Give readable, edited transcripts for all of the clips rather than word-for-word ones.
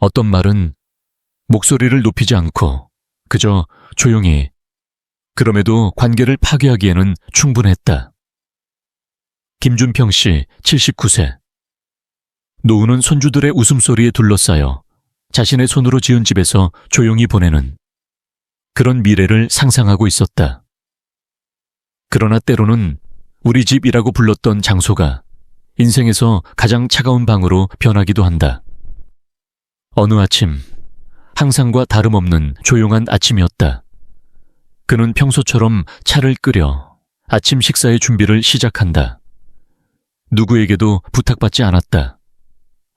어떤 말은 목소리를 높이지 않고 그저 조용히, 그럼에도 관계를 파괴하기에는 충분했다. 김준평 씨 79세. 노우는 손주들의 웃음소리에 둘러싸여 자신의 손으로 지은 집에서 조용히 보내는 그런 미래를 상상하고 있었다. 그러나 때로는 우리 집이라고 불렀던 장소가 인생에서 가장 차가운 방으로 변하기도 한다. 어느 아침, 항상과 다름없는 조용한 아침이었다. 그는 평소처럼 차를 끓여 아침 식사의 준비를 시작한다. 누구에게도 부탁받지 않았다.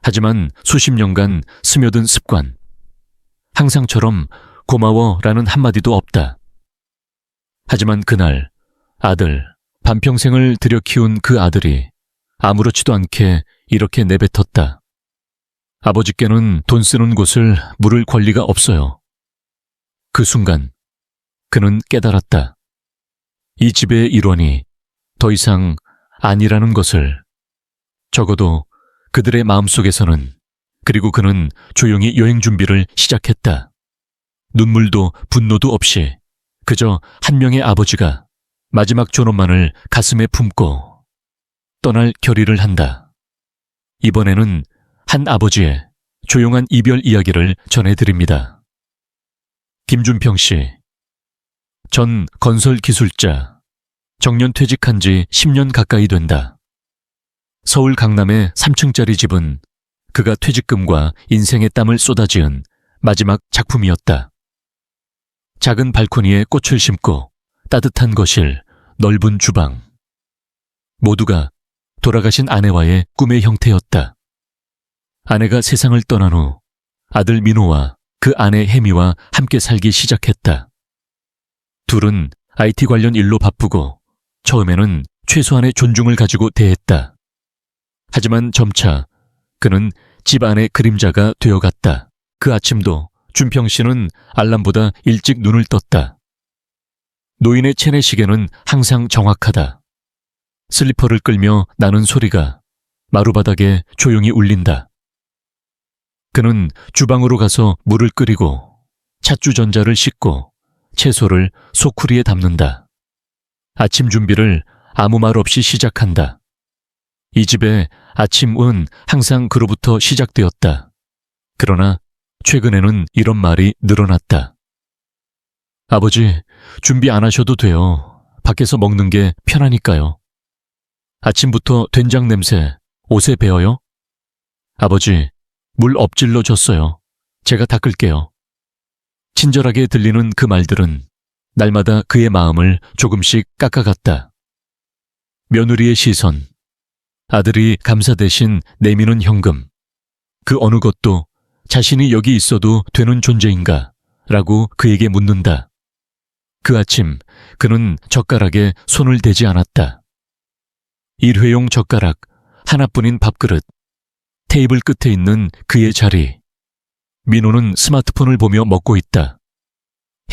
하지만 수십 년간 스며든 습관. 항상처럼 고마워라는 한마디도 없다. 하지만 그날 아들, 반평생을 들여 키운 그 아들이 아무렇지도 않게 이렇게 내뱉었다. 아버지께는 돈 쓰는 곳을 물을 권리가 없어요. 그 순간 그는 깨달았다. 이 집의 일원이 더 이상 아니라는 것을. 적어도 그들의 마음속에서는. 그리고 그는 조용히 여행 준비를 시작했다. 눈물도 분노도 없이 그저 한 명의 아버지가 마지막 존엄만을 가슴에 품고 떠날 결의를 한다. 이번에는 한 아버지의 조용한 이별 이야기를 전해드립니다. 김준평 씨. 전 건설기술자. 정년 퇴직한 지 10년 가까이 된다. 서울 강남의 3층짜리 집은 그가 퇴직금과 인생의 땀을 쏟아지은 마지막 작품이었다. 작은 발코니에 꽃을 심고 따뜻한 거실, 넓은 주방. 모두가 돌아가신 아내와의 꿈의 형태였다. 아내가 세상을 떠난 후 아들 민호와 그 아내 혜미와 함께 살기 시작했다. 둘은 IT 관련 일로 바쁘고 처음에는 최소한의 존중을 가지고 대했다. 하지만 점차 그는 집 안의 그림자가 되어갔다. 그 아침도 준평 씨는 알람보다 일찍 눈을 떴다. 노인의 체내 시계는 항상 정확하다. 슬리퍼를 끌며 나는 소리가 마루바닥에 조용히 울린다. 그는 주방으로 가서 물을 끓이고 찻주전자를 씻고 채소를 소쿠리에 담는다. 아침 준비를 아무 말 없이 시작한다. 이 집의 아침은 항상 그로부터 시작되었다. 그러나 최근에는 이런 말이 늘어났다. 아버지, 준비 안 하셔도 돼요. 밖에서 먹는 게 편하니까요. 아침부터 된장 냄새 옷에 배어요? 아버지, 물 엎질러 줬어요. 제가 닦을게요. 친절하게 들리는 그 말들은 날마다 그의 마음을 조금씩 깎아갔다. 며느리의 시선, 아들이 감사 대신 내미는 현금, 그 어느 것도 자신이 여기 있어도 되는 존재인가? 라고 그에게 묻는다. 그 아침 그는 젓가락에 손을 대지 않았다. 일회용 젓가락 하나뿐인 밥그릇, 테이블 끝에 있는 그의 자리. 민호는 스마트폰을 보며 먹고 있다.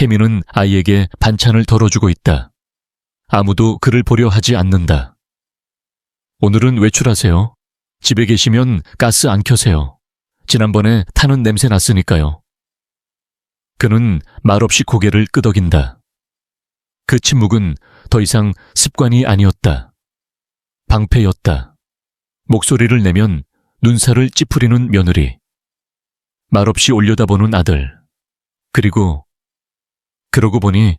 혜미는 아이에게 반찬을 덜어주고 있다. 아무도 그를 보려 하지 않는다. 오늘은 외출하세요. 집에 계시면 가스 안 켜세요. 지난번에 타는 냄새 났으니까요. 그는 말없이 고개를 끄덕인다. 그 침묵은 더 이상 습관이 아니었다. 방패였다. 목소리를 내면 눈살을 찌푸리는 며느리. 말없이 올려다보는 아들. 그러고 보니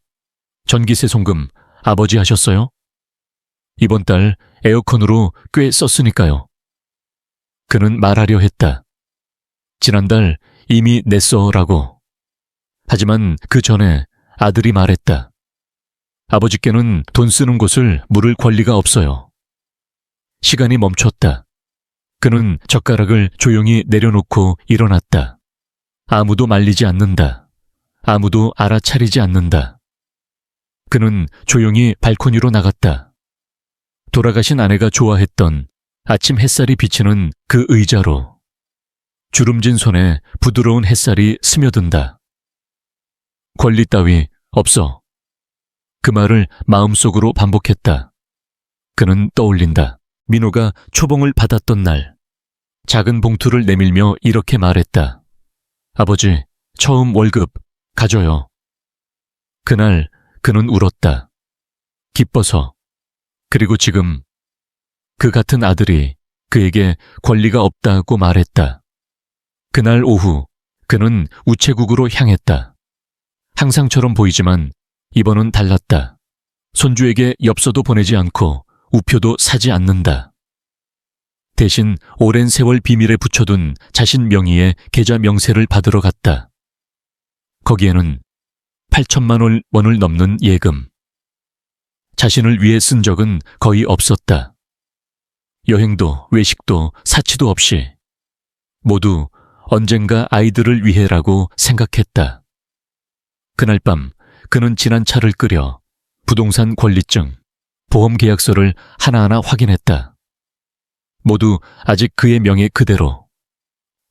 전기세 송금 아버지 하셨어요? 이번 달 에어컨으로 꽤 썼으니까요. 그는 말하려 했다. 지난달 이미 냈어라고. 하지만 그 전에 아들이 말했다. 아버지께는 돈 쓰는 곳을 물을 권리가 없어요. 시간이 멈췄다. 그는 젓가락을 조용히 내려놓고 일어났다. 아무도 말리지 않는다. 아무도 알아차리지 않는다. 그는 조용히 발코니로 나갔다. 돌아가신 아내가 좋아했던 아침 햇살이 비치는 그 의자로. 주름진 손에 부드러운 햇살이 스며든다. 권리 따위 없어. 그 말을 마음속으로 반복했다. 그는 떠올린다. 민호가 초봉을 받았던 날 작은 봉투를 내밀며 이렇게 말했다. 아버지, 처음 월급 가져요. 그날 그는 울었다. 기뻐서. 그리고 지금 그 같은 아들이 그에게 권리가 없다고 말했다. 그날 오후 그는 우체국으로 향했다. 항상처럼 보이지만 이번은 달랐다. 손주에게 엽서도 보내지 않고 우표도 사지 않는다. 대신 오랜 세월 비밀에 붙여둔 자신 명의의 계좌 명세를 받으러 갔다. 거기에는 8천만 원을 넘는 예금. 자신을 위해 쓴 적은 거의 없었다. 여행도 외식도 사치도 없이 모두 언젠가 아이들을 위해라고 생각했다. 그날 밤 그는 지난 차를 끄려 부동산 권리증, 보험 계약서를 하나하나 확인했다. 모두 아직 그의 명예 그대로.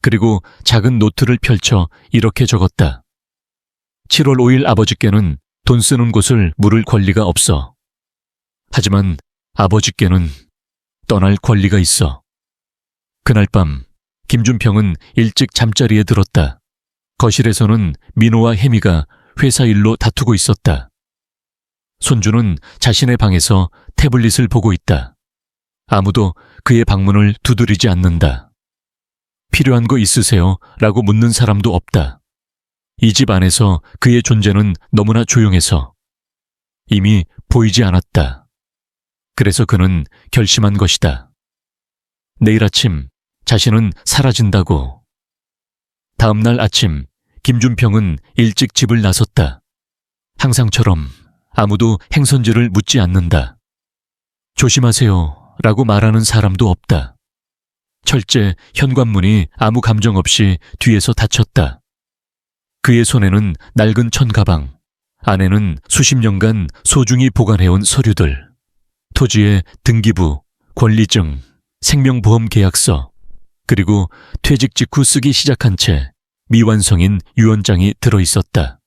그리고 작은 노트를 펼쳐 이렇게 적었다. 7월 5일 아버지께는 돈 쓰는 곳을 물을 권리가 없어. 하지만 아버지께는 떠날 권리가 있어. 그날 밤 김준평은 일찍 잠자리에 들었다. 거실에서는 민호와 혜미가 회사 일로 다투고 있었다. 손주는 자신의 방에서 태블릿을 보고 있다. 아무도 그의 방문을 두드리지 않는다. 필요한 거 있으세요? 라고 묻는 사람도 없다. 이 집 안에서 그의 존재는 너무나 조용해서 이미 보이지 않았다. 그래서 그는 결심한 것이다. 내일 아침 자신은 사라진다고. 다음 날 아침 김준평은 일찍 집을 나섰다. 항상처럼 아무도 행선지를 묻지 않는다. 조심하세요 라고 말하는 사람도 없다. 철제 현관문이 아무 감정 없이 뒤에서 닫혔다. 그의 손에는 낡은 천가방, 안에는 수십 년간 소중히 보관해온 서류들, 토지의 등기부, 권리증, 생명보험 계약서, 그리고 퇴직 직후 쓰기 시작한 채 미완성인 유언장이 들어있었다.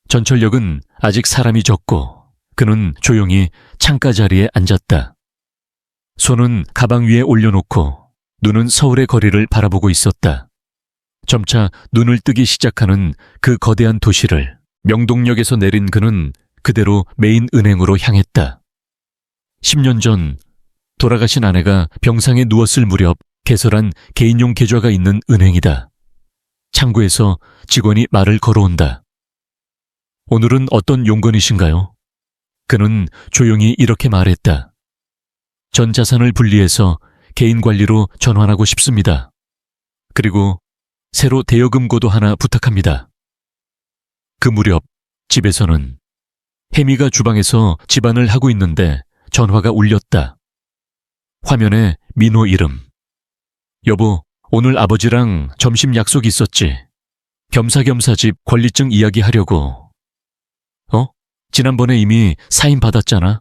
전철역은 아직 사람이 적고 그는 조용히 창가 자리에 앉았다. 손은 가방 위에 올려놓고 눈은 서울의 거리를 바라보고 있었다. 점차 눈을 뜨기 시작하는 그 거대한 도시를 명동역에서 내린 그는 그대로 메인 은행으로 향했다. 10년 전 돌아가신 아내가 병상에 누웠을 무렵 개설한 개인용 계좌가 있는 은행이다. 창구에서 직원이 말을 걸어온다. 오늘은 어떤 용건이신가요? 그는 조용히 이렇게 말했다. 전 자산을 분리해서 개인 관리로 전환하고 싶습니다. 그리고 새로 대여금고도 하나 부탁합니다. 그 무렵 집에서는 혜미가 주방에서 집안을 하고 있는데 전화가 울렸다. 화면에 민호 이름. 여보, 오늘 아버지랑 점심 약속 있었지. 겸사겸사 집 권리증 이야기하려고. 지난번에 이미 사인 받았잖아.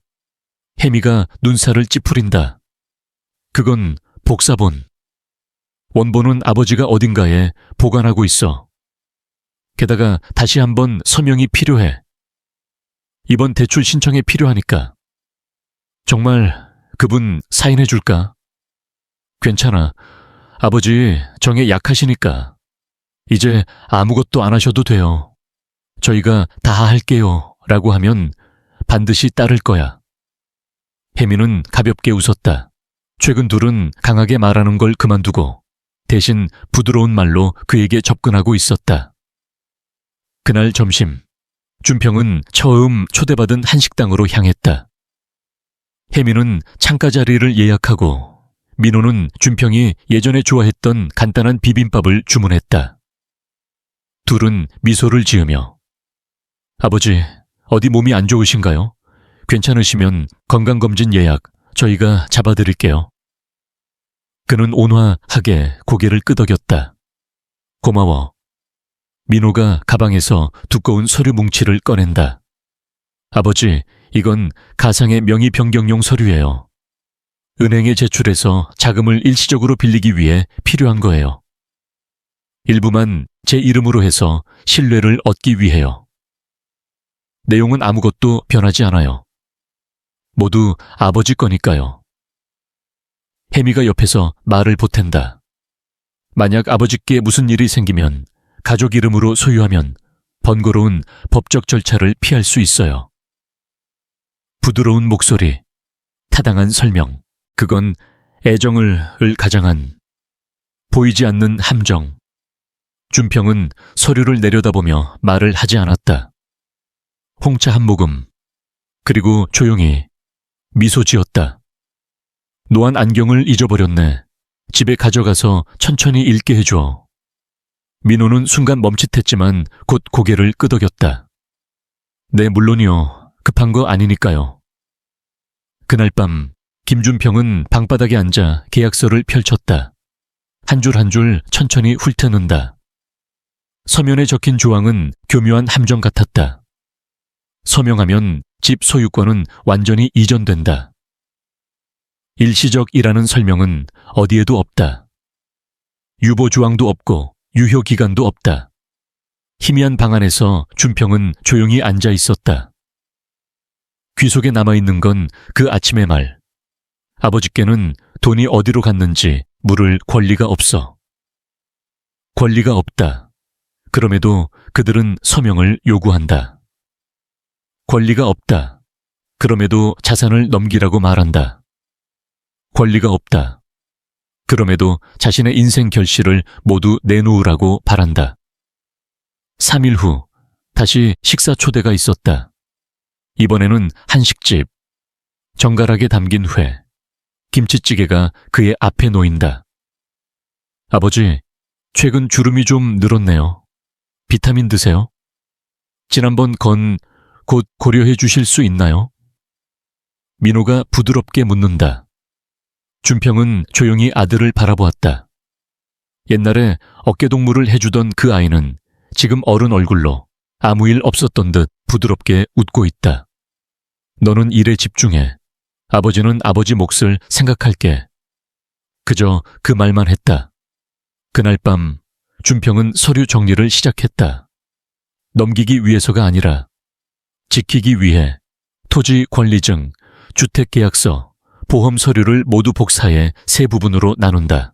혜미가 눈살을 찌푸린다. 그건 복사본. 원본은 아버지가 어딘가에 보관하고 있어. 게다가 다시 한번 서명이 필요해. 이번 대출 신청에 필요하니까. 정말 그분 사인해 줄까? 괜찮아. 아버지 정에 약하시니까. 이제 아무것도 안 하셔도 돼요. 저희가 다 할게요. 라고 하면 반드시 따를 거야. 혜미는 가볍게 웃었다. 최근 둘은 강하게 말하는 걸 그만두고 대신 부드러운 말로 그에게 접근하고 있었다. 그날 점심, 준평은 처음 초대받은 한식당으로 향했다. 혜미는 창가 자리를 예약하고 민호는 준평이 예전에 좋아했던 간단한 비빔밥을 주문했다. 둘은 미소를 지으며 아버지, 어디 몸이 안 좋으신가요? 괜찮으시면 건강검진 예약 저희가 잡아드릴게요. 그는 온화하게 고개를 끄덕였다. 고마워. 민호가 가방에서 두꺼운 서류 뭉치를 꺼낸다. 아버지, 이건 가상의 명의 변경용 서류예요. 은행에 제출해서 자금을 일시적으로 빌리기 위해 필요한 거예요. 일부만 제 이름으로 해서 신뢰를 얻기 위해요. 내용은 아무것도 변하지 않아요. 모두 아버지 거니까요. 혜미가 옆에서 말을 보탠다. 만약 아버지께 무슨 일이 생기면 가족 이름으로 소유하면 번거로운 법적 절차를 피할 수 있어요. 부드러운 목소리, 타당한 설명, 그건 애정을 가장한 보이지 않는 함정. 준평은 서류를 내려다보며 말을 하지 않았다. 홍차 한 모금, 그리고 조용히 미소 지었다. 노안 안경을 잊어버렸네. 집에 가져가서 천천히 읽게 해줘. 민호는 순간 멈칫했지만 곧 고개를 끄덕였다. 네, 물론이요. 급한 거 아니니까요. 그날 밤 김준평은 방바닥에 앉아 계약서를 펼쳤다. 한 줄 한 줄 천천히 훑어는다. 서면에 적힌 조항은 교묘한 함정 같았다. 서명하면 집 소유권은 완전히 이전된다. 일시적이라는 설명은 어디에도 없다. 유보 조항도 없고 유효 기간도 없다. 희미한 방 안에서 준평은 조용히 앉아 있었다. 귀 속에 남아있는 건 그 아침의 말. 아버지께는 돈이 어디로 갔는지 물을 권리가 없어. 권리가 없다. 그럼에도 그들은 서명을 요구한다. 권리가 없다. 그럼에도 자산을 넘기라고 말한다. 권리가 없다. 그럼에도 자신의 인생 결실을 모두 내놓으라고 바란다. 3일 후 다시 식사 초대가 있었다. 이번에는 한식집. 정갈하게 담긴 회, 김치찌개가 그의 앞에 놓인다. 아버지, 최근 주름이 좀 늘었네요. 비타민 드세요? 지난번 건 곧 고려해 주실 수 있나요? 민호가 부드럽게 묻는다. 준평은 조용히 아들을 바라보았다. 옛날에 어깨동무를 해주던 그 아이는 지금 어른 얼굴로 아무 일 없었던 듯 부드럽게 웃고 있다. 너는 일에 집중해. 아버지는 아버지 몫을 생각할게. 그저 그 말만 했다. 그날 밤 준평은 서류 정리를 시작했다. 넘기기 위해서가 아니라 지키기 위해 토지 권리증, 주택계약서, 보험 서류를 모두 복사해 세 부분으로 나눈다.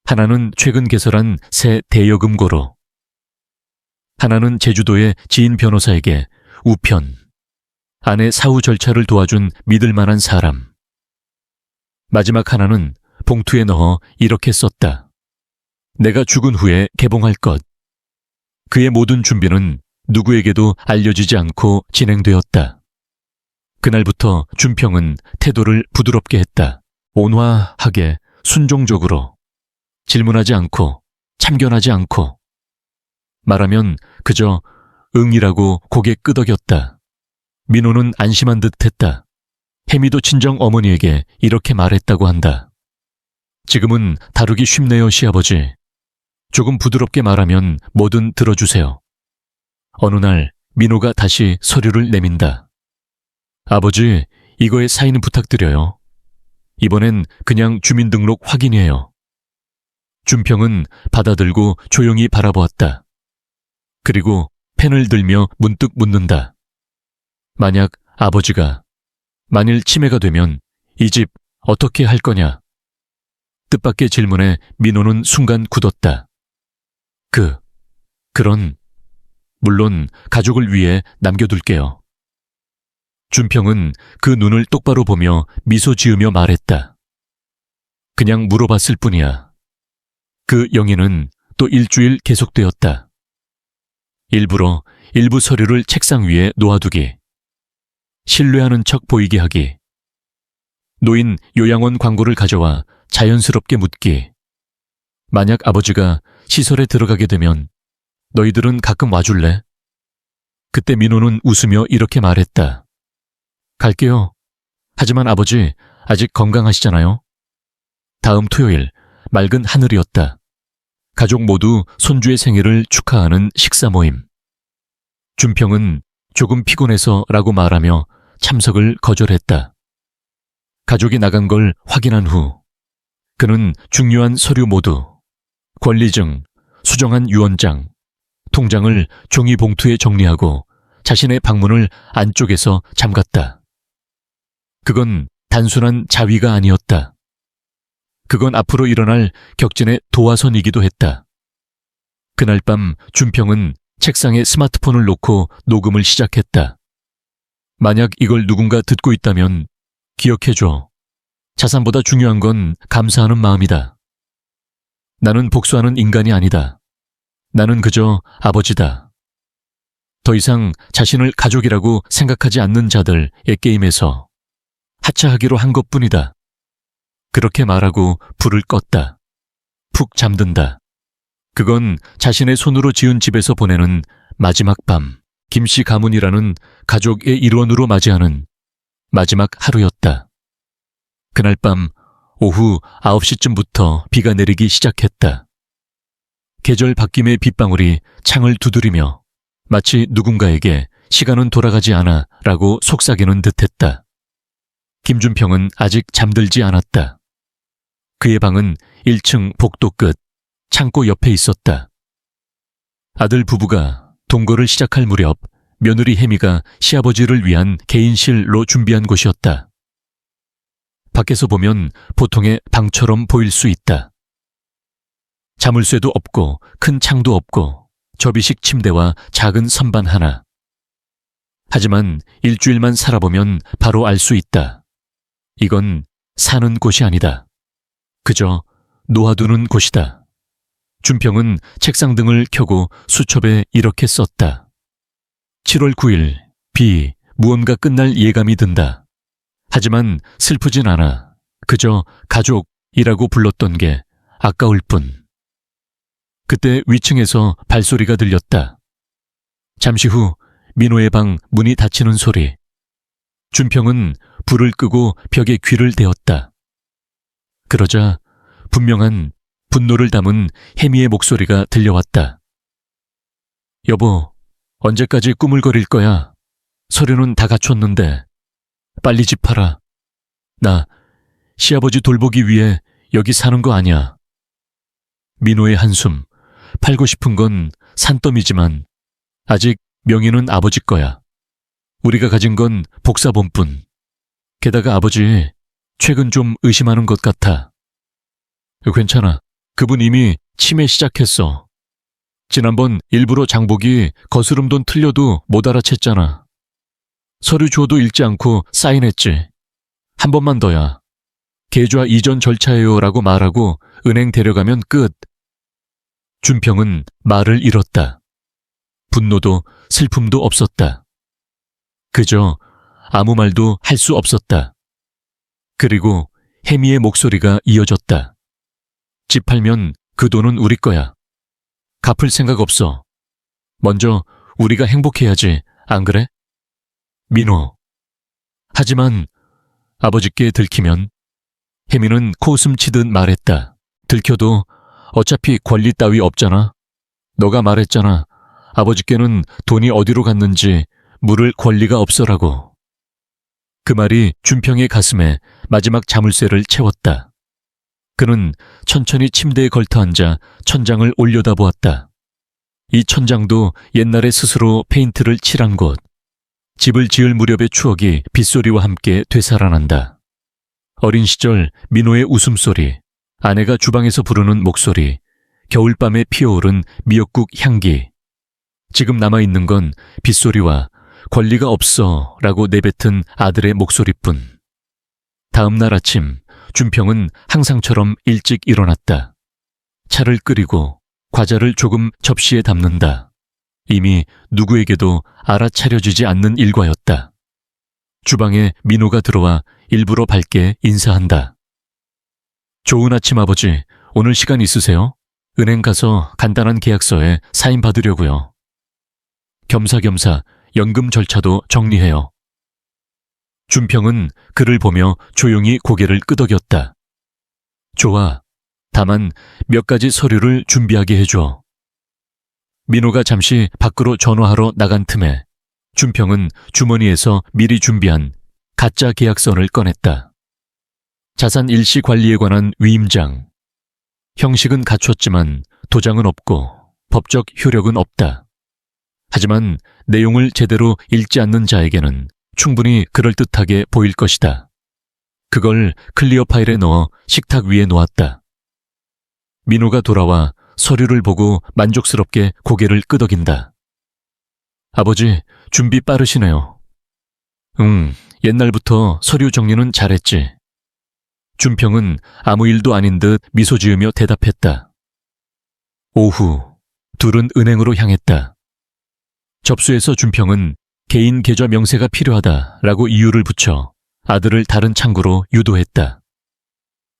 하나는 최근 개설한 새 대여금고로, 하나는 제주도의 지인 변호사에게 우편, 아내 사후 절차를 도와준 믿을 만한 사람. 마지막 하나는 봉투에 넣어 이렇게 썼다. 내가 죽은 후에 개봉할 것. 그의 모든 준비는 누구에게도 알려지지 않고 진행되었다. 그날부터 준평은 태도를 부드럽게 했다. 온화하게, 순종적으로. 질문하지 않고, 참견하지 않고. 말하면 그저 응이라고 고개 끄덕였다. 민호는 안심한 듯 했다. 혜미도 친정 어머니에게 이렇게 말했다고 한다. 지금은 다루기 쉽네요, 시아버지. 조금 부드럽게 말하면 뭐든 들어주세요. 어느 날 민호가 다시 서류를 내민다. 아버지, 이거에 사인 부탁드려요. 이번엔 그냥 주민등록 확인이에요. 준평은 받아들고 조용히 바라보았다. 그리고 펜을 들며 문득 묻는다. 만일 치매가 되면 이 집 어떻게 할 거냐? 뜻밖의 질문에 민호는 순간 굳었다. 물론 가족을 위해 남겨둘게요. 준평은 그 눈을 똑바로 보며 미소 지으며 말했다. 그냥 물어봤을 뿐이야. 그 영인은 또 일주일 계속되었다. 일부러 일부 서류를 책상 위에 놓아두기. 신뢰하는 척 보이게 하기. 노인 요양원 광고를 가져와 자연스럽게 묻기. 만약 아버지가 시설에 들어가게 되면 너희들은 가끔 와줄래? 그때 민호는 웃으며 이렇게 말했다. 갈게요. 하지만 아버지, 아직 건강하시잖아요? 다음 토요일, 맑은 하늘이었다. 가족 모두 손주의 생일을 축하하는 식사 모임. 준평은 조금 피곤해서 라고 말하며 참석을 거절했다. 가족이 나간 걸 확인한 후 그는 중요한 서류 모두, 권리증, 수정한 유언장, 통장을 종이 봉투에 정리하고 자신의 방문을 안쪽에서 잠갔다. 그건 단순한 자위가 아니었다. 그건 앞으로 일어날 격진의 도화선이기도 했다. 그날 밤 준평은 책상에 스마트폰을 놓고 녹음을 시작했다. 만약 이걸 누군가 듣고 있다면 기억해줘. 자산보다 중요한 건 감사하는 마음이다. 나는 복수하는 인간이 아니다. 나는 그저 아버지다. 더 이상 자신을 가족이라고 생각하지 않는 자들의 게임에서 하차하기로 한 것뿐이다. 그렇게 말하고 불을 껐다. 푹 잠든다. 그건 자신의 손으로 지은 집에서 보내는 마지막 밤, 김씨 가문이라는 가족의 일원으로 맞이하는 마지막 하루였다. 그날 밤 오후 9시쯤부터 비가 내리기 시작했다. 계절 바뀜의 빗방울이 창을 두드리며 마치 누군가에게 시간은 돌아가지 않아 라고 속삭이는 듯했다. 김준평은 아직 잠들지 않았다. 그의 방은 1층 복도 끝 창고 옆에 있었다. 아들 부부가 동거를 시작할 무렵 며느리 혜미가 시아버지를 위한 개인실로 준비한 곳이었다. 밖에서 보면 보통의 방처럼 보일 수 있다. 자물쇠도 없고 큰 창도 없고 접이식 침대와 작은 선반 하나. 하지만 일주일만 살아보면 바로 알 수 있다. 이건 사는 곳이 아니다. 그저 놓아두는 곳이다. 준평은 책상 등을 켜고 수첩에 이렇게 썼다. 7월 9일, 비, 무언가 끝날 예감이 든다. 하지만 슬프진 않아. 그저 가족이라고 불렀던 게 아까울 뿐. 그때 위층에서 발소리가 들렸다. 잠시 후 민호의 방 문이 닫히는 소리. 준평은 불을 끄고 벽에 귀를 대었다. 그러자 분명한 분노를 담은 혜미의 목소리가 들려왔다. 여보, 언제까지 꾸물거릴 거야? 서류는 다 갖췄는데 빨리 집 팔아. 나 시아버지 돌보기 위해 여기 사는 거 아니야. 민호의 한숨. 팔고 싶은 건 산더미지만 아직 명의는 아버지 거야. 우리가 가진 건 복사본뿐. 게다가 아버지 최근 좀 의심하는 것 같아. 괜찮아. 그분 이미 치매 시작했어. 지난번 일부러 장복이 거스름돈 틀려도 못 알아챘잖아. 서류 줘도 읽지 않고 사인했지. 한 번만 더야. 계좌 이전 절차예요 라고 말하고 은행 데려가면 끝. 준평은 말을 잃었다. 분노도 슬픔도 없었다. 그저 아무 말도 할 수 없었다. 그리고 혜미의 목소리가 이어졌다. 집 팔면 그 돈은 우리 거야. 갚을 생각 없어. 먼저 우리가 행복해야지, 안 그래? 민호. 하지만 아버지께 들키면 혜미는 코웃음 치듯 말했다. 들켜도 어차피 권리 따위 없잖아. 너가 말했잖아. 아버지께는 돈이 어디로 갔는지 물을 권리가 없어라고. 그 말이 준평의 가슴에 마지막 자물쇠를 채웠다. 그는 천천히 침대에 걸터앉아 천장을 올려다보았다. 이 천장도 옛날에 스스로 페인트를 칠한 곳. 집을 지을 무렵의 추억이 빗소리와 함께 되살아난다. 어린 시절 민호의 웃음소리, 아내가 주방에서 부르는 목소리, 겨울밤에 피어오른 미역국 향기. 지금 남아있는 건 빗소리와 권리가 없어 라고 내뱉은 아들의 목소리뿐. 다음 날 아침 준평은 항상처럼 일찍 일어났다. 차를 끓이고 과자를 조금 접시에 담는다. 이미 누구에게도 알아차려지지 않는 일과였다. 주방에 민호가 들어와 일부러 밝게 인사한다. 좋은 아침 아버지, 오늘 시간 있으세요? 은행 가서 간단한 계약서에 사인 받으려고요. 겸사겸사 연금 절차도 정리해요. 준평은 그를 보며 조용히 고개를 끄덕였다. 좋아. 다만 몇 가지 서류를 준비하게 해줘. 민호가 잠시 밖으로 전화하러 나간 틈에 준평은 주머니에서 미리 준비한 가짜 계약서를 꺼냈다. 자산 일시 관리에 관한 위임장. 형식은 갖췄지만 도장은 없고 법적 효력은 없다. 하지만 내용을 제대로 읽지 않는 자에게는 충분히 그럴듯하게 보일 것이다. 그걸 클리어 파일에 넣어 식탁 위에 놓았다. 민호가 돌아와 서류를 보고 만족스럽게 고개를 끄덕인다. 아버지, 준비 빠르시네요. 응, 옛날부터 서류 정리는 잘했지. 준평은 아무 일도 아닌 듯 미소 지으며 대답했다. 오후, 둘은 은행으로 향했다. 접수에서 준평은 개인 계좌 명세가 필요하다라고 이유를 붙여 아들을 다른 창구로 유도했다.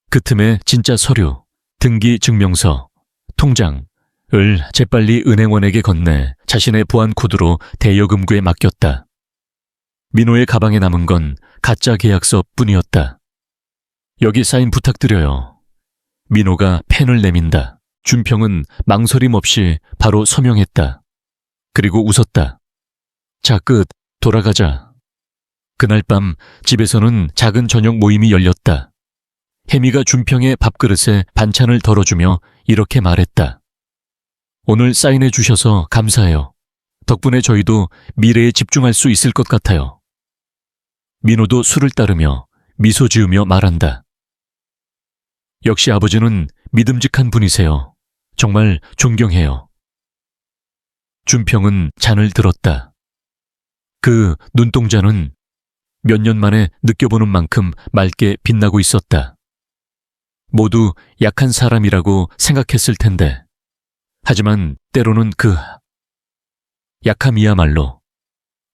그 틈에 진짜 서류, 등기 증명서, 통장을 재빨리 은행원에게 건네 자신의 보안 코드로 대여금고에 맡겼다. 민호의 가방에 남은 건 가짜 계약서 뿐이었다. 여기 사인 부탁드려요. 민호가 펜을 내민다. 준평은 망설임 없이 바로 서명했다. 그리고 웃었다. 자, 끝. 돌아가자. 그날 밤 집에서는 작은 저녁 모임이 열렸다. 혜미가 준평의 밥그릇에 반찬을 덜어주며 이렇게 말했다. 오늘 사인해 주셔서 감사해요. 덕분에 저희도 미래에 집중할 수 있을 것 같아요. 민호도 술을 따르며 미소 지으며 말한다. 역시 아버지는 믿음직한 분이세요. 정말 존경해요. 준평은 잔을 들었다. 그 눈동자는 몇 년 만에 느껴보는 만큼 맑게 빛나고 있었다. 모두 약한 사람이라고 생각했을 텐데, 하지만 때로는 그 약함이야말로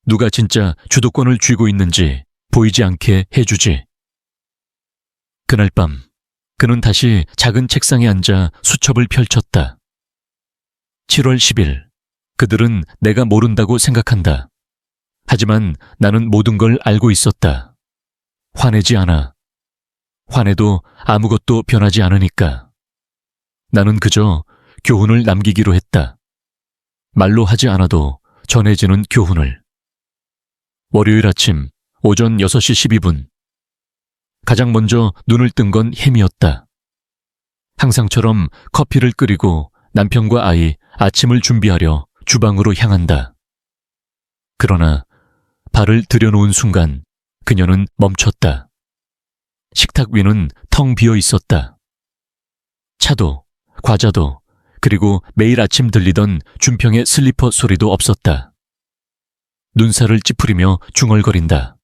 누가 진짜 주도권을 쥐고 있는지 보이지 않게 해주지. 그날 밤 그는 다시 작은 책상에 앉아 수첩을 펼쳤다. 7월 10일, 그들은 내가 모른다고 생각한다. 하지만 나는 모든 걸 알고 있었다. 화내지 않아. 화내도 아무것도 변하지 않으니까. 나는 그저 교훈을 남기기로 했다. 말로 하지 않아도 전해지는 교훈을. 월요일 아침 오전 6시 12분. 가장 먼저 눈을 뜬 건 혜미였다. 항상처럼 커피를 끓이고 남편과 아이 아침을 준비하려 주방으로 향한다. 그러나 발을 들여놓은 순간 그녀는 멈췄다. 식탁 위는 텅 비어 있었다. 차도, 과자도, 그리고 매일 아침 들리던 준평의 슬리퍼 소리도 없었다. 눈살을 찌푸리며 중얼거린다.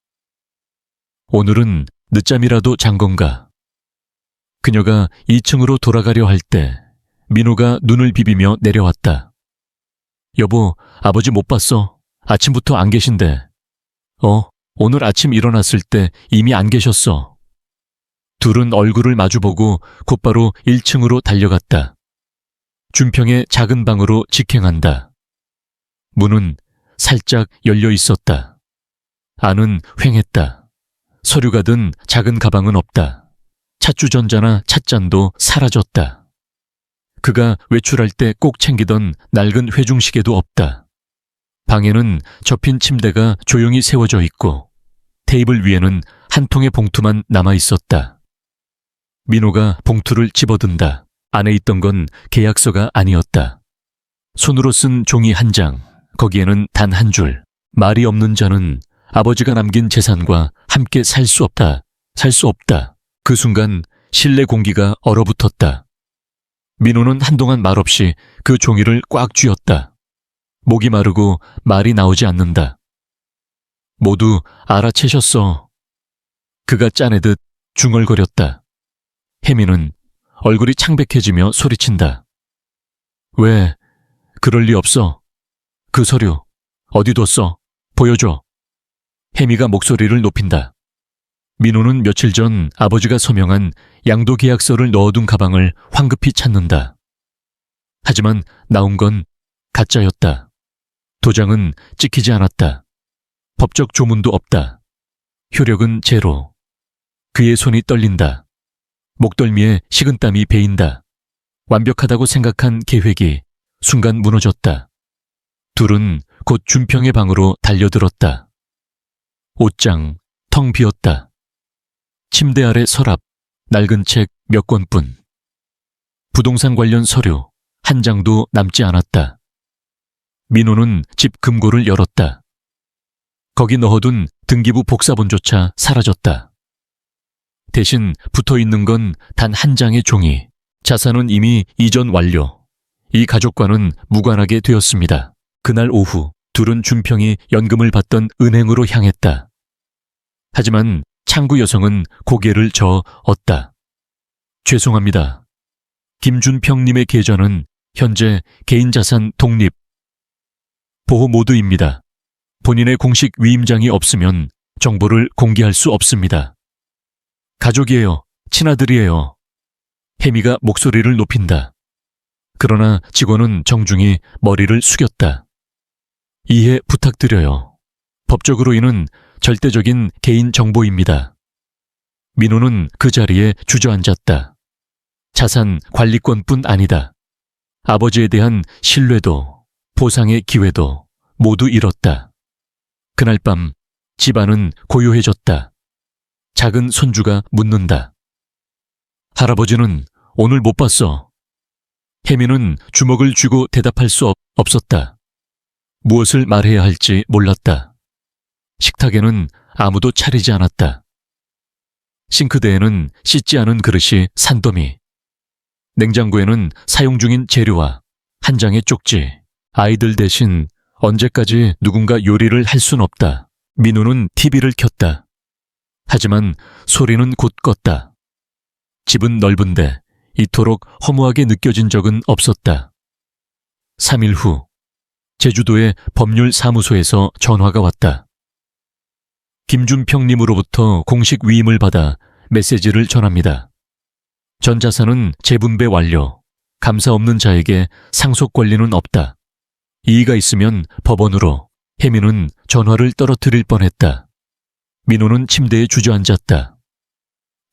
오늘은 늦잠이라도 잔 건가? 그녀가 2층으로 돌아가려 할 때 민호가 눈을 비비며 내려왔다. 여보, 아버지 못 봤어. 아침부터 안 계신데. 오늘 아침 일어났을 때 이미 안 계셨어. 둘은 얼굴을 마주보고 곧바로 1층으로 달려갔다. 준평의 작은 방으로 직행한다. 문은 살짝 열려 있었다. 안은 휑했다. 서류가 든 작은 가방은 없다. 찻주전자나 찻잔도 사라졌다. 그가 외출할 때 꼭 챙기던 낡은 회중시계도 없다. 방에는 접힌 침대가 조용히 세워져 있고 테이블 위에는 한 통의 봉투만 남아 있었다. 민호가 봉투를 집어든다. 안에 있던 건 계약서가 아니었다. 손으로 쓴 종이 한 장, 거기에는 단 한 줄. 말이 없는 자는 아버지가 남긴 재산과 함께 살 수 없다. 살 수 없다. 그 순간 실내 공기가 얼어붙었다. 민호는 한동안 말없이 그 종이를 꽉 쥐었다. 목이 마르고 말이 나오지 않는다. 모두 알아채셨어. 그가 짜내듯 중얼거렸다. 혜미는 얼굴이 창백해지며 소리친다. 왜, 그럴 리 없어. 그 서류, 어디 뒀어? 보여줘. 혜미가 목소리를 높인다. 민호는 며칠 전 아버지가 서명한 양도 계약서를 넣어둔 가방을 황급히 찾는다. 하지만 나온 건 가짜였다. 도장은 찍히지 않았다. 법적 조문도 없다. 효력은 제로. 그의 손이 떨린다. 목덜미에 식은땀이 배인다. 완벽하다고 생각한 계획이 순간 무너졌다. 둘은 곧 준평의 방으로 달려들었다. 옷장 텅 비었다. 침대 아래 서랍, 낡은 책 몇 권뿐. 부동산 관련 서류 한 장도 남지 않았다. 민호는 집 금고를 열었다. 거기 넣어둔 등기부 복사본조차 사라졌다. 대신 붙어있는 건 단 한 장의 종이. 자산은 이미 이전 완료. 이 가족과는 무관하게 되었습니다. 그날 오후 둘은 준평이 연금을 받던 은행으로 향했다. 하지만 창구 여성은 고개를 저었다. 죄송합니다. 김준평님의 계좌는 현재 개인자산 독립 보호 모드입니다. 본인의 공식 위임장이 없으면 정보를 공개할 수 없습니다. 가족이에요. 친아들이에요. 혜미가 목소리를 높인다. 그러나 직원은 정중히 머리를 숙였다. 이해 부탁드려요. 법적으로 이는 절대적인 개인 정보입니다. 민호는 그 자리에 주저앉았다. 자산 관리권뿐 아니다. 아버지에 대한 신뢰도, 보상의 기회도 모두 잃었다. 그날 밤 집안은 고요해졌다. 작은 손주가 묻는다. 할아버지는 오늘 못 봤어. 혜미는 주먹을 쥐고 대답할 수 없었다. 무엇을 말해야 할지 몰랐다. 식탁에는 아무도 차리지 않았다. 싱크대에는 씻지 않은 그릇이 산더미. 냉장고에는 사용 중인 재료와 한 장의 쪽지. 아이들 대신 언제까지 누군가 요리를 할 순 없다. 민우는 TV를 켰다. 하지만 소리는 곧 껐다. 집은 넓은데 이토록 허무하게 느껴진 적은 없었다. 3일 후 제주도의 법률사무소에서 전화가 왔다. 김준평님으로부터 공식 위임을 받아 메시지를 전합니다. 전 자산은 재분배 완료. 감사 없는 자에게 상속 권리는 없다. 이의가 있으면 법원으로. 혜미는 전화를 떨어뜨릴 뻔했다. 민호는 침대에 주저앉았다.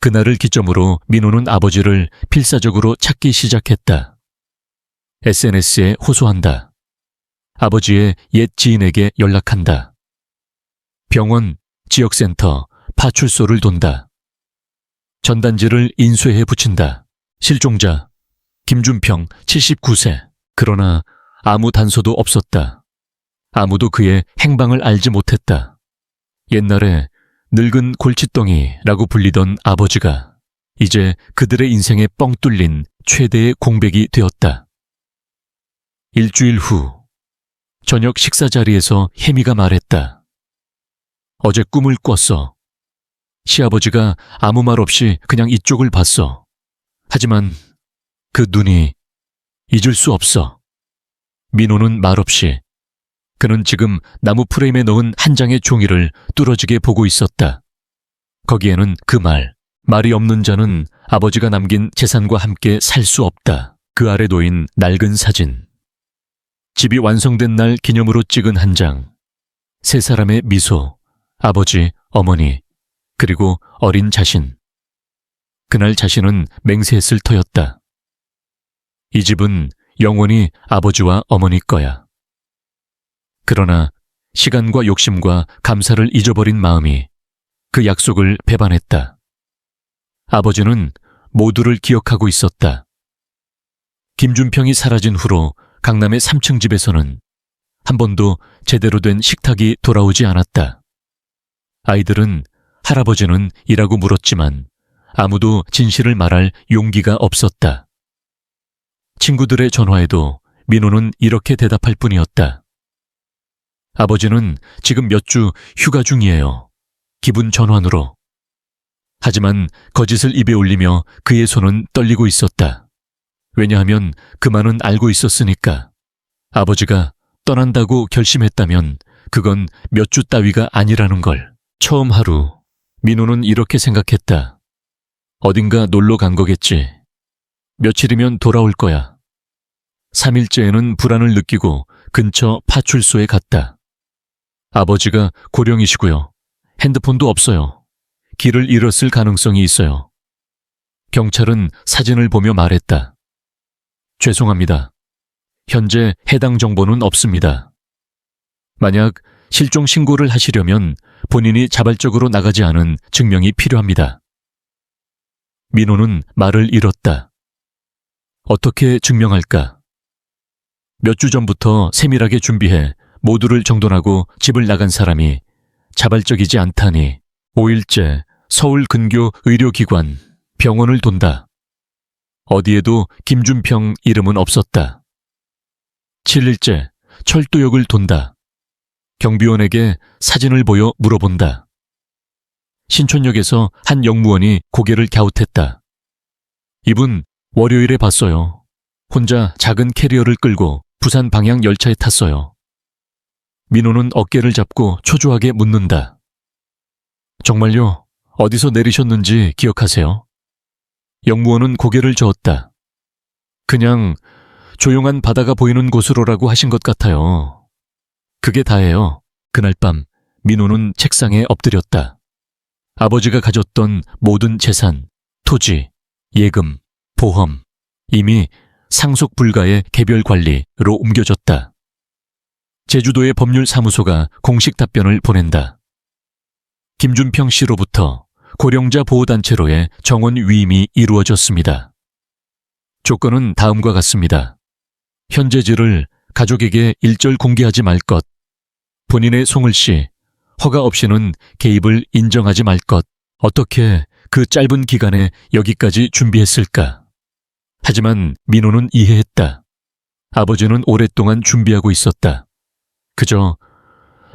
그날을 기점으로 민호는 아버지를 필사적으로 찾기 시작했다. SNS에 호소한다. 아버지의 옛 지인에게 연락한다. 병원, 지역센터, 파출소를 돈다. 전단지를 인쇄해 붙인다. 실종자, 김준평 79세. 그러나 아무 단서도 없었다. 아무도 그의 행방을 알지 못했다. 옛날에 늙은 골칫덩이라고 불리던 아버지가 이제 그들의 인생에 뻥 뚫린 최대의 공백이 되었다. 일주일 후 저녁 식사 자리에서 혜미가 말했다. 어제 꿈을 꿨어. 시아버지가 아무 말 없이 그냥 이쪽을 봤어. 하지만 그 눈이 잊을 수 없어. 민호는 말없이. 그는 지금 나무 프레임에 넣은 한 장의 종이를 뚫어지게 보고 있었다. 거기에는 그 말이 없는 자는 아버지가 남긴 재산과 함께 살 수 없다. 그 아래 놓인 낡은 사진. 집이 완성된 날 기념으로 찍은 한 장. 세 사람의 미소, 아버지, 어머니, 그리고 어린 자신. 그날 자신은 맹세했을 터였다. 이 집은 영원히 아버지와 어머니 거야. 그러나 시간과 욕심과 감사를 잊어버린 마음이 그 약속을 배반했다. 아버지는 모두를 기억하고 있었다. 김준평이 사라진 후로 강남의 3층 집에서는 한 번도 제대로 된 식탁이 돌아오지 않았다. 아이들은 할아버지는 이라고 물었지만 아무도 진실을 말할 용기가 없었다. 친구들의 전화에도 민호는 이렇게 대답할 뿐이었다. 아버지는 지금 몇 주 휴가 중이에요. 기분 전환으로. 하지만 거짓을 입에 올리며 그의 손은 떨리고 있었다. 왜냐하면 그만은 알고 있었으니까. 아버지가 떠난다고 결심했다면 그건 몇 주 따위가 아니라는 걸. 처음 하루 민호는 이렇게 생각했다. 어딘가 놀러 간 거겠지. 며칠이면 돌아올 거야. 3일째에는 불안을 느끼고 근처 파출소에 갔다. 아버지가 고령이시고요. 핸드폰도 없어요. 길을 잃었을 가능성이 있어요. 경찰은 사진을 보며 말했다. 죄송합니다. 현재 해당 정보는 없습니다. 만약 실종 신고를 하시려면 본인이 자발적으로 나가지 않은 증명이 필요합니다. 민호는 말을 잃었다. 어떻게 증명할까? 몇 주 전부터 세밀하게 준비해 모두를 정돈하고 집을 나간 사람이 자발적이지 않다니. 5일째 서울 근교 의료기관, 병원을 돈다. 어디에도 김준평 이름은 없었다. 7일째 철도역을 돈다. 경비원에게 사진을 보여 물어본다. 신촌역에서 한 영무원이 고개를 갸웃했다. 이분 월요일에 봤어요. 혼자 작은 캐리어를 끌고 부산 방향 열차에 탔어요. 민호는 어깨를 잡고 초조하게 묻는다. 정말요? 어디서 내리셨는지 기억하세요? 영무원은 고개를 저었다. 그냥 조용한 바다가 보이는 곳으로라고 하신 것 같아요. 그게 다예요. 그날 밤 민호는 책상에 엎드렸다. 아버지가 가졌던 모든 재산, 토지, 예금, 보험, 이미 상속 불가의 개별 관리로 옮겨졌다. 제주도의 법률사무소가 공식 답변을 보낸다. 김준평 씨로부터 고령자 보호단체로의 정원 위임이 이루어졌습니다. 조건은 다음과 같습니다. 현재지를 가족에게 일절 공개하지 말 것, 본인의 송을 씨, 허가 없이는 개입을 인정하지 말 것. 어떻게 그 짧은 기간에 여기까지 준비했을까? 하지만 민호는 이해했다. 아버지는 오랫동안 준비하고 있었다. 그저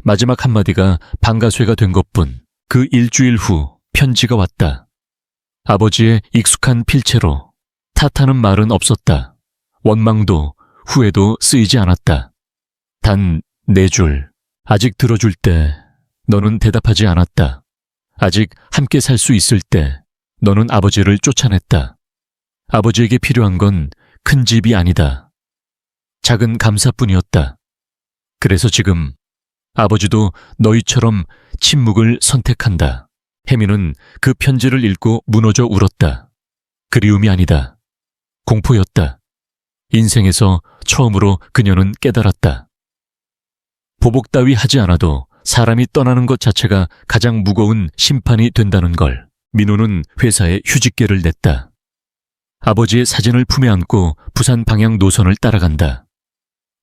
마지막 한마디가 방가쇠가 된 것뿐. 그 일주일 후 편지가 왔다. 아버지의 익숙한 필체로 탓하는 말은 없었다. 원망도 후회도 쓰이지 않았다. 단 4줄. 아직 들어줄 때 너는 대답하지 않았다. 아직 함께 살 수 있을 때 너는 아버지를 쫓아냈다. 아버지에게 필요한 건 큰 집이 아니다. 작은 감사뿐이었다. 그래서 지금 아버지도 너희처럼 침묵을 선택한다. 혜미는 그 편지를 읽고 무너져 울었다. 그리움이 아니다. 공포였다. 인생에서 처음으로 그녀는 깨달았다. 보복 따위 하지 않아도 사람이 떠나는 것 자체가 가장 무거운 심판이 된다는 걸. 민호는 회사에 휴직계를 냈다. 아버지의 사진을 품에 안고 부산 방향 노선을 따라간다.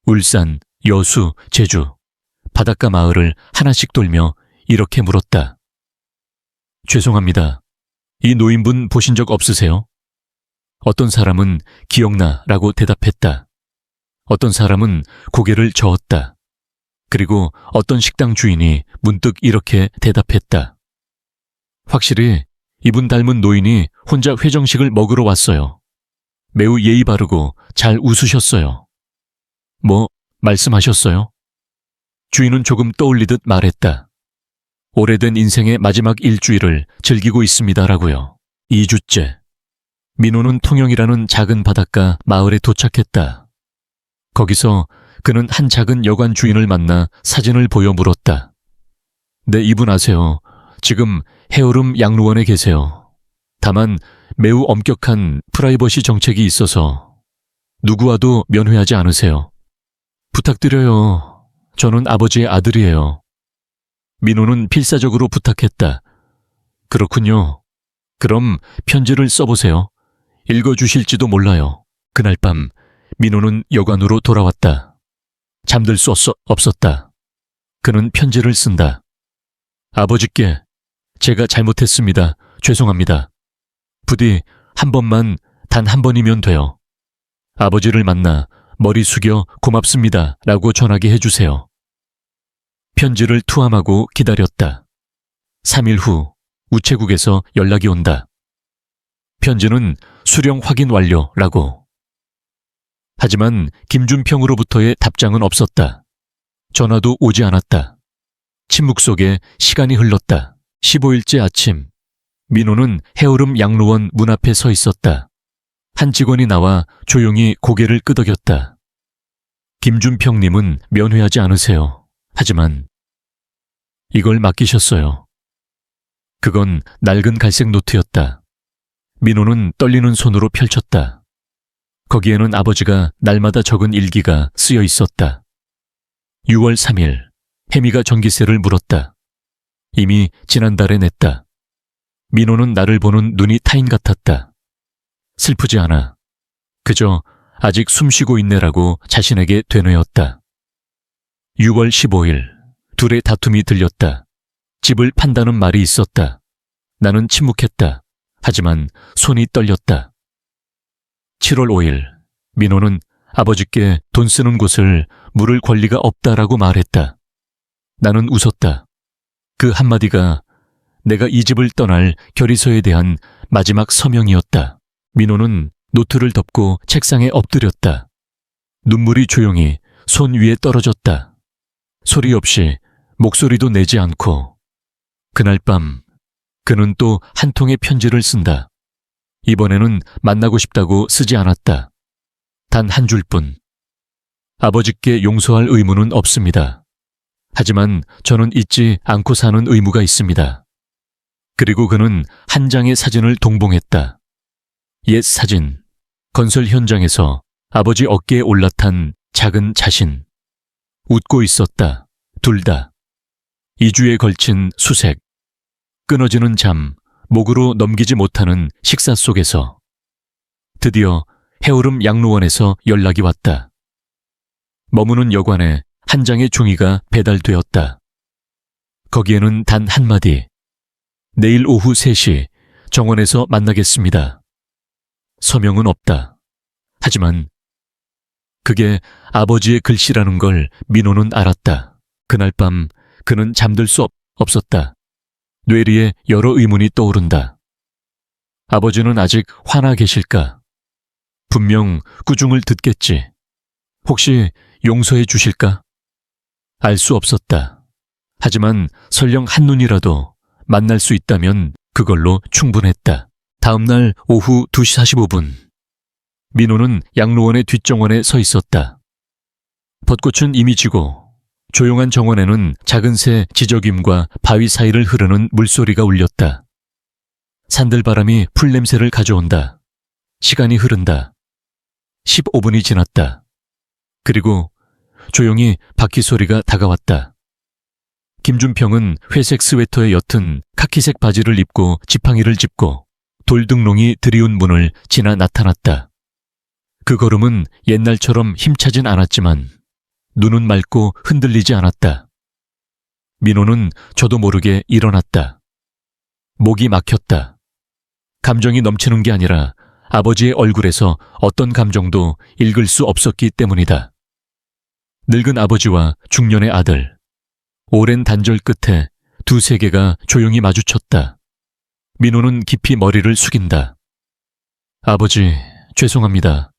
울산, 여수, 제주, 바닷가 마을을 하나씩 돌며 이렇게 물었다. 죄송합니다. 이 노인분 보신 적 없으세요? 어떤 사람은 기억나 라고 대답했다. 어떤 사람은 고개를 저었다. 그리고 어떤 식당 주인이 문득 이렇게 대답했다. 확실히 이분 닮은 노인이 혼자 회정식을 먹으러 왔어요. 매우 예의 바르고 잘 웃으셨어요. 뭐 말씀하셨어요? 주인은 조금 떠올리듯 말했다. 오래된 인생의 마지막 일주일을 즐기고 있습니다라고요. 2주째. 민호는 통영이라는 작은 바닷가 마을에 도착했다. 거기서 그는 한 작은 여관 주인을 만나 사진을 보여 물었다. 네, 이분 아세요. 지금 해오름 양로원에 계세요. 다만 매우 엄격한 프라이버시 정책이 있어서 누구와도 면회하지 않으세요. 부탁드려요. 저는 아버지의 아들이에요. 민호는 필사적으로 부탁했다. 그렇군요. 그럼 편지를 써보세요. 읽어주실지도 몰라요. 그날 밤 민호는 여관으로 돌아왔다. 잠들 수 없었다. 그는 편지를 쓴다. 아버지께 제가 잘못했습니다. 죄송합니다. 부디 한 번만, 단 한 번이면 돼요. 아버지를 만나 머리 숙여 고맙습니다 라고 전하게 해주세요. 편지를 투함하고 기다렸다. 3일 후 우체국에서 연락이 온다. 편지는 수령 확인 완료라고. 하지만 김준평으로부터의 답장은 없었다. 전화도 오지 않았다. 침묵 속에 시간이 흘렀다. 15일째 아침, 민호는 해오름 양로원 문 앞에 서 있었다. 한 직원이 나와 조용히 고개를 끄덕였다. 김준평님은 면회하지 않으세요. 하지만 이걸 맡기셨어요. 그건 낡은 갈색 노트였다. 민호는 떨리는 손으로 펼쳤다. 거기에는 아버지가 날마다 적은 일기가 쓰여 있었다. 6월 3일, 혜미가 전기세를 물었다. 이미 지난달에 냈다. 민호는 나를 보는 눈이 타인 같았다. 슬프지 않아. 그저 아직 숨쉬고 있네라고 자신에게 되뇌었다. 6월 15일, 둘의 다툼이 들렸다. 집을 판다는 말이 있었다. 나는 침묵했다. 하지만 손이 떨렸다. 7월 5일, 민호는 아버지께 돈 쓰는 곳을 물을 권리가 없다라고 말했다. 나는 웃었다. 그 한마디가 내가 이 집을 떠날 결의서에 대한 마지막 서명이었다. 민호는 노트를 덮고 책상에 엎드렸다. 눈물이 조용히 손 위에 떨어졌다. 소리 없이 목소리도 내지 않고. 그날 밤 그는 또 한 통의 편지를 쓴다. 이번에는 만나고 싶다고 쓰지 않았다. 단 한 줄뿐. 아버지께 용서할 의무는 없습니다. 하지만 저는 잊지 않고 사는 의무가 있습니다. 그리고 그는 한 장의 사진을 동봉했다. 옛 사진, 건설 현장에서 아버지 어깨에 올라탄 작은 자신. 웃고 있었다. 둘 다. 2주에 걸친 수색. 끊어지는 잠, 목으로 넘기지 못하는 식사 속에서. 드디어 해오름 양로원에서 연락이 왔다. 머무는 여관에 한 장의 종이가 배달되었다. 거기에는 단 한마디. 내일 오후 3시 정원에서 만나겠습니다. 서명은 없다. 하지만 그게 아버지의 글씨라는 걸 민호는 알았다. 그날 밤 그는 잠들 수 없었다. 뇌리에 여러 의문이 떠오른다. 아버지는 아직 화나 계실까? 분명 꾸중을 듣겠지. 혹시 용서해 주실까? 알 수 없었다. 하지만 설령 한눈이라도 만날 수 있다면 그걸로 충분했다. 다음 날 오후 2시 45분. 민호는 양로원의 뒷정원에 서 있었다. 벚꽃은 이미 지고 조용한 정원에는 작은 새 지저귀과 바위 사이를 흐르는 물소리가 울렸다. 산들바람이 풀냄새를 가져온다. 시간이 흐른다. 15분이 지났다. 그리고 조용히 바퀴 소리가 다가왔다. 김준평은 회색 스웨터에 옅은 카키색 바지를 입고 지팡이를 짚고 돌등롱이 드리운 문을 지나 나타났다. 그 걸음은 옛날처럼 힘차진 않았지만 눈은 맑고 흔들리지 않았다. 민호는 저도 모르게 일어났다. 목이 막혔다. 감정이 넘치는 게 아니라 아버지의 얼굴에서 어떤 감정도 읽을 수 없었기 때문이다. 늙은 아버지와 중년의 아들. 오랜 단절 끝에 두 세계가 조용히 마주쳤다. 민호는 깊이 머리를 숙인다. 아버지, 죄송합니다.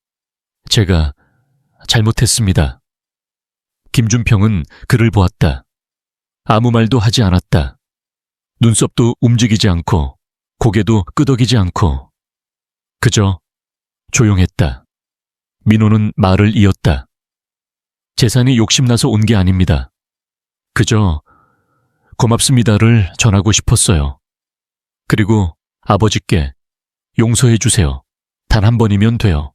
제가 잘못했습니다. 김준평은 그를 보았다. 아무 말도 하지 않았다. 눈썹도 움직이지 않고 고개도 끄덕이지 않고 그저 조용했다. 민호는 말을 이었다. 재산이 욕심나서 온 게 아닙니다. 그저 고맙습니다를 전하고 싶었어요. 그리고 아버지께 용서해 주세요. 단 한 번이면 돼요.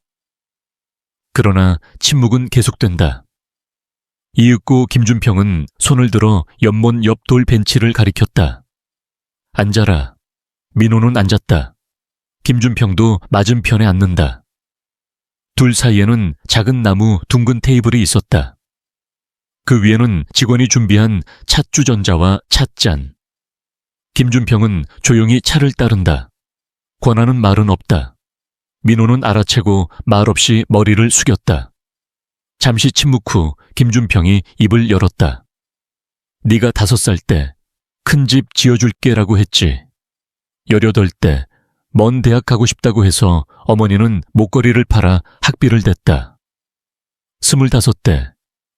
그러나 침묵은 계속된다. 이윽고 김준평은 손을 들어 연못 옆 돌 벤치를 가리켰다. 앉아라. 민호는 앉았다. 김준평도 맞은편에 앉는다. 둘 사이에는 작은 나무 둥근 테이블이 있었다. 그 위에는 직원이 준비한 찻주전자와 찻잔. 김준평은 조용히 차를 따른다. 권하는 말은 없다. 민호는 알아채고 말없이 머리를 숙였다. 잠시 침묵 후 김준평이 입을 열었다. 네가 5살 때 큰 집 지어줄게라고 했지. 18 때 먼 대학 가고 싶다고 해서 어머니는 목걸이를 팔아 학비를 댔다. 25 때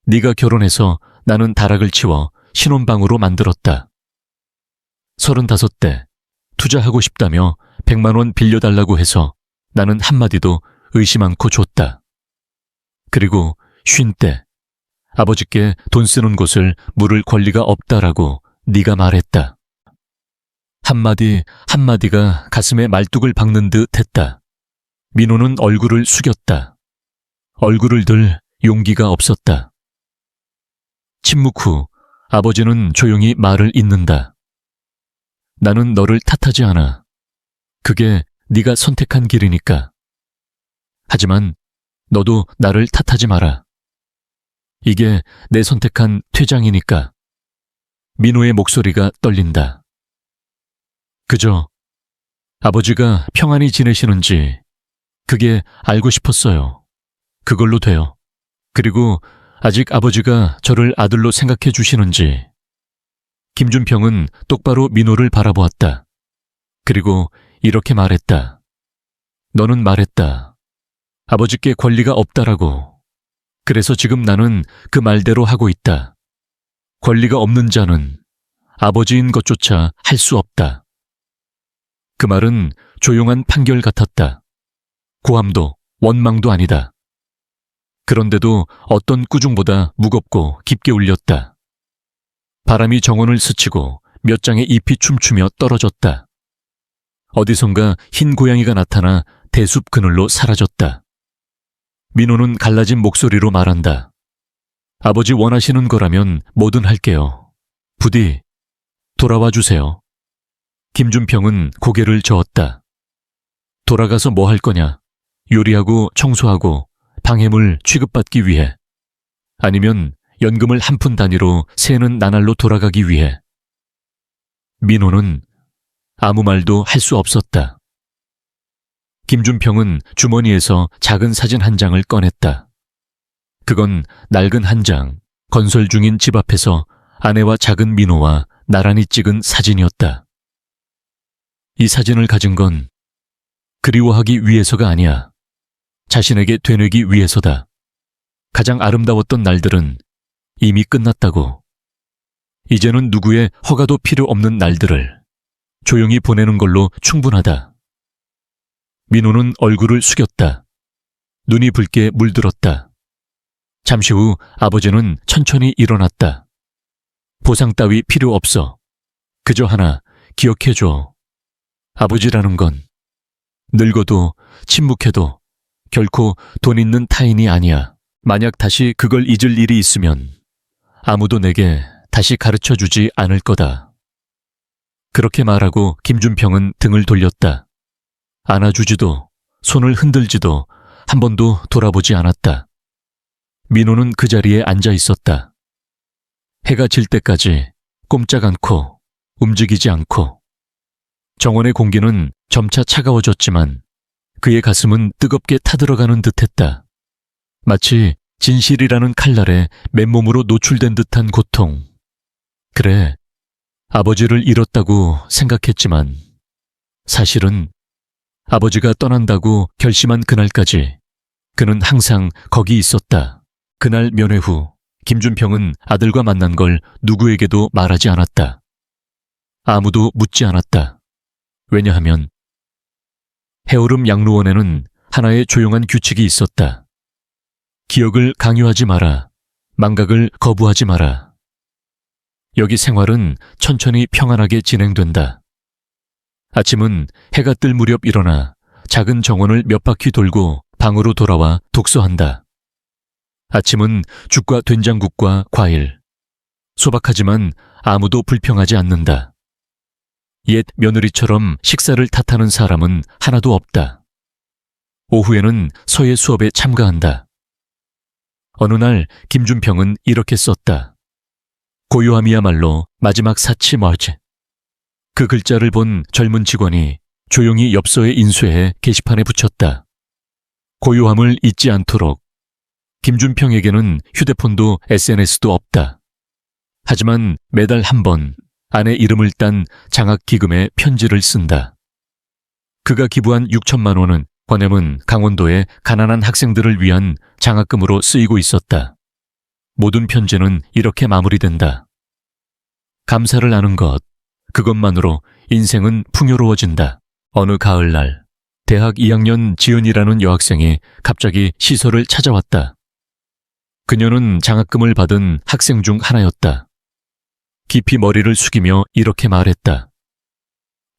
네가 결혼해서 나는 다락을 치워 신혼방으로 만들었다. 35 때 투자하고 싶다며 100만 원 빌려달라고 해서 나는 한마디도 의심 않고 줬다. 그리고 50 때 아버지께 돈 쓰는 곳을 물을 권리가 없다라고 네가 말했다. 한마디 한마디가 가슴에 말뚝을 박는 듯 했다. 민호는 얼굴을 숙였다. 얼굴을 들 용기가 없었다. 침묵 후 아버지는 조용히 말을 잇는다. 나는 너를 탓하지 않아. 그게 네가 선택한 길이니까. 하지만 너도 나를 탓하지 마라. 이게 내 선택한 퇴장이니까. 민호의 목소리가 떨린다. 그저 아버지가 평안히 지내시는지 그게 알고 싶었어요. 그걸로 돼요. 그리고 아직 아버지가 저를 아들로 생각해 주시는지. 김준평은 똑바로 민호를 바라보았다. 그리고 이렇게 말했다. 너는 말했다. 아버지께 권리가 없다라고. 그래서 지금 나는 그 말대로 하고 있다. 권리가 없는 자는 아버지인 것조차 할 수 없다. 그 말은 조용한 판결 같았다. 고함도 원망도 아니다. 그런데도 어떤 꾸중보다 무겁고 깊게 울렸다. 바람이 정원을 스치고 몇 장의 잎이 춤추며 떨어졌다. 어디선가 흰 고양이가 나타나 대숲 그늘로 사라졌다. 민호는 갈라진 목소리로 말한다. 아버지 원하시는 거라면 뭐든 할게요. 부디 돌아와 주세요. 김준평은 고개를 저었다. 돌아가서 뭐 할 거냐? 요리하고 청소하고 방해물 취급받기 위해. 아니면 연금을 한 푼 단위로 새는 나날로 돌아가기 위해. 민호는 아무 말도 할 수 없었다. 김준평은 주머니에서 작은 사진 한 장을 꺼냈다. 그건 낡은 한 장, 건설 중인 집 앞에서 아내와 작은 민호와 나란히 찍은 사진이었다. 이 사진을 가진 건 그리워하기 위해서가 아니야. 자신에게 되뇌기 위해서다. 가장 아름다웠던 날들은 이미 끝났다고. 이제는 누구의 허가도 필요 없는 날들을 조용히 보내는 걸로 충분하다. 민호는 얼굴을 숙였다. 눈이 붉게 물들었다. 잠시 후 아버지는 천천히 일어났다. 보상 따위 필요 없어. 그저 하나 기억해줘. 아버지라는 건 늙어도 침묵해도 결코 돈 있는 타인이 아니야. 만약 다시 그걸 잊을 일이 있으면 아무도 내게 다시 가르쳐주지 않을 거다. 그렇게 말하고 김준평은 등을 돌렸다. 안아주지도 손을 흔들지도 한 번도 돌아보지 않았다. 민호는 그 자리에 앉아 있었다. 해가 질 때까지 꼼짝 않고 움직이지 않고. 정원의 공기는 점차 차가워졌지만 그의 가슴은 뜨겁게 타들어가는 듯했다. 마치 진실이라는 칼날에 맨몸으로 노출된 듯한 고통. 그래, 아버지를 잃었다고 생각했지만 사실은 아버지가 떠난다고 결심한 그날까지 그는 항상 거기 있었다. 그날 면회 후 김준평은 아들과 만난 걸 누구에게도 말하지 않았다. 아무도 묻지 않았다. 왜냐하면 해오름 양로원에는 하나의 조용한 규칙이 있었다. 기억을 강요하지 마라. 망각을 거부하지 마라. 여기 생활은 천천히 평안하게 진행된다. 아침은 해가 뜰 무렵 일어나 작은 정원을 몇 바퀴 돌고 방으로 돌아와 독서한다. 아침은 죽과 된장국과 과일. 소박하지만 아무도 불평하지 않는다. 옛 며느리처럼 식사를 탓하는 사람은 하나도 없다. 오후에는 서예 수업에 참가한다. 어느 날 김준평은 이렇게 썼다. 고요함이야말로 마지막 사치 멀지. 그 글자를 본 젊은 직원이 조용히 엽서에 인쇄해 게시판에 붙였다. 고요함을 잊지 않도록. 김준평에게는 휴대폰도 SNS도 없다. 하지만 매달 한 번 아내 이름을 딴 장학기금에 편지를 쓴다. 그가 기부한 6천만 원은 권해문 강원도의 가난한 학생들을 위한 장학금으로 쓰이고 있었다. 모든 편지는 이렇게 마무리된다. 감사를 아는 것, 그것만으로 인생은 풍요로워진다. 어느 가을날, 대학 2학년 지은이라는 여학생이 갑자기 시설을 찾아왔다. 그녀는 장학금을 받은 학생 중 하나였다. 깊이 머리를 숙이며 이렇게 말했다.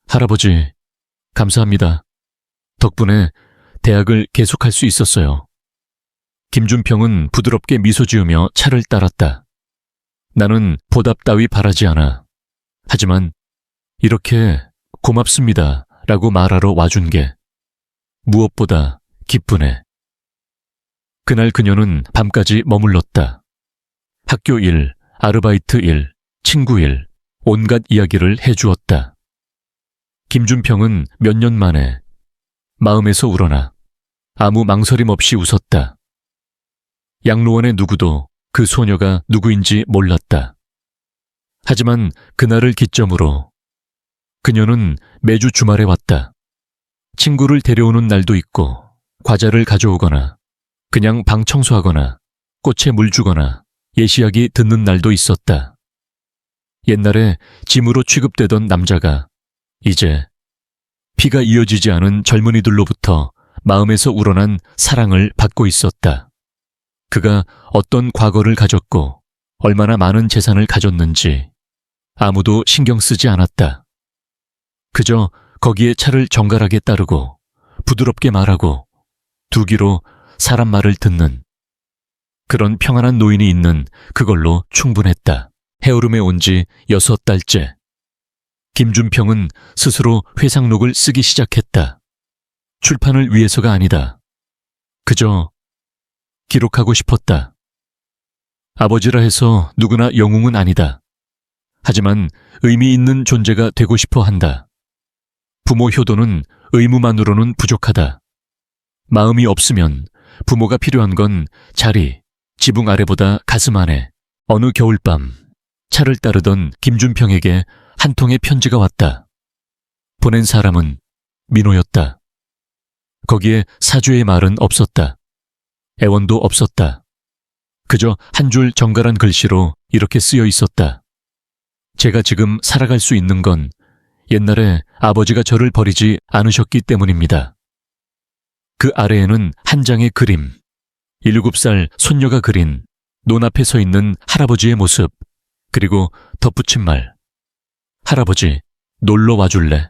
할아버지, 감사합니다. 덕분에 대학을 계속할 수 있었어요. 김준평은 부드럽게 미소 지으며 차를 따랐다. 나는 보답 따위 바라지 않아. 하지만 이렇게 고맙습니다 라고 말하러 와준 게 무엇보다 기쁘네. 그날 그녀는 밤까지 머물렀다. 학교 일, 아르바이트 일, 친구 일, 온갖 이야기를 해주었다. 김준평은 몇 년 만에 마음에서 우러나 아무 망설임 없이 웃었다. 양로원의 누구도 그 소녀가 누구인지 몰랐다. 하지만 그날을 기점으로 그녀는 매주 주말에 왔다. 친구를 데려오는 날도 있고 과자를 가져오거나 그냥 방 청소하거나 꽃에 물 주거나 예시하기 듣는 날도 있었다. 옛날에 짐으로 취급되던 남자가 이제 피가 이어지지 않은 젊은이들로부터 마음에서 우러난 사랑을 받고 있었다. 그가 어떤 과거를 가졌고 얼마나 많은 재산을 가졌는지 아무도 신경 쓰지 않았다. 그저 거기에 차를 정갈하게 따르고 부드럽게 말하고 두기로 사람 말을 듣는 그런 평안한 노인이 있는 그걸로 충분했다. 헤어룸에 온 지 6달째. 김준평은 스스로 회상록을 쓰기 시작했다. 출판을 위해서가 아니다. 그저 기록하고 싶었다. 아버지라 해서 누구나 영웅은 아니다. 하지만 의미 있는 존재가 되고 싶어 한다. 부모 효도는 의무만으로는 부족하다. 마음이 없으면 부모가 필요한 건 자리, 지붕 아래보다 가슴 안에. 어느 겨울밤 차를 따르던 김준평에게 한 통의 편지가 왔다. 보낸 사람은 민호였다. 거기에 사주의 말은 없었다. 애원도 없었다. 그저 한 줄 정갈한 글씨로 이렇게 쓰여 있었다. 제가 지금 살아갈 수 있는 건 옛날에 아버지가 저를 버리지 않으셨기 때문입니다. 그 아래에는 한 장의 그림, 7살 손녀가 그린 논앞에 서 있는 할아버지의 모습, 그리고 덧붙인 말. 할아버지, 놀러 와줄래?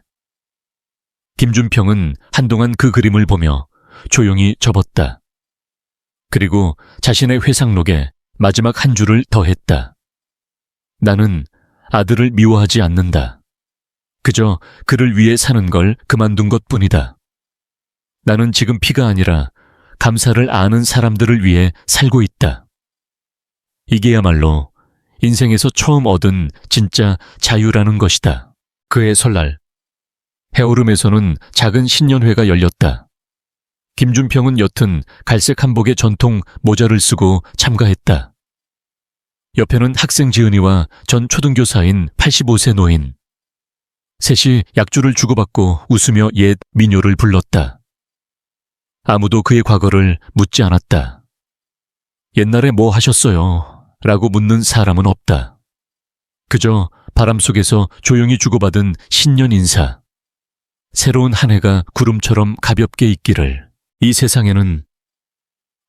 김준평은 한동안 그 그림을 보며 조용히 접었다. 그리고 자신의 회상록에 마지막 한 줄을 더했다. 나는 아들을 미워하지 않는다. 그저 그를 위해 사는 걸 그만둔 것뿐이다. 나는 지금 피가 아니라 감사를 아는 사람들을 위해 살고 있다. 이게야말로 인생에서 처음 얻은 진짜 자유라는 것이다. 그해 설날, 헤어룸에서는 작은 신년회가 열렸다. 김준평은 옅은 갈색 한복의 전통 모자를 쓰고 참가했다. 옆에는 학생 지은이와 전 초등교사인 85세 노인. 셋이 약주를 주고받고 웃으며 옛 민요를 불렀다. 아무도 그의 과거를 묻지 않았다. 옛날에 뭐 하셨어요? 라고 묻는 사람은 없다. 그저 바람 속에서 조용히 주고받은 신년 인사. 새로운 한 해가 구름처럼 가볍게 있기를. 이 세상에는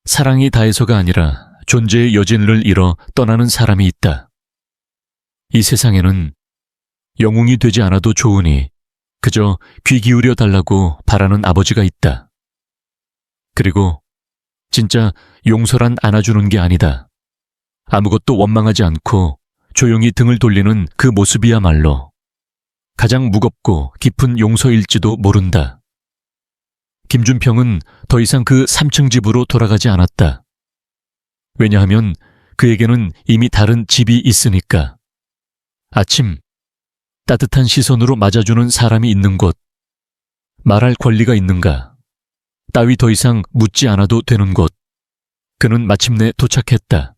사랑이 다해서가 아니라 존재의 여진을 잃어 떠나는 사람이 있다. 이 세상에는 영웅이 되지 않아도 좋으니 그저 귀 기울여 달라고 바라는 아버지가 있다. 그리고 진짜 용서란 안아주는 게 아니다. 아무것도 원망하지 않고 조용히 등을 돌리는 그 모습이야말로 가장 무겁고 깊은 용서일지도 모른다. 김준평은 더 이상 그 3층 집으로 돌아가지 않았다. 왜냐하면 그에게는 이미 다른 집이 있으니까. 아침, 따뜻한 시선으로 맞아주는 사람이 있는 곳, 말할 권리가 있는가 따위 더 이상 묻지 않아도 되는 곳. 그는 마침내 도착했다.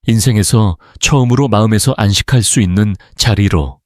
인생에서 처음으로 마음에서 안식할 수 있는 자리로.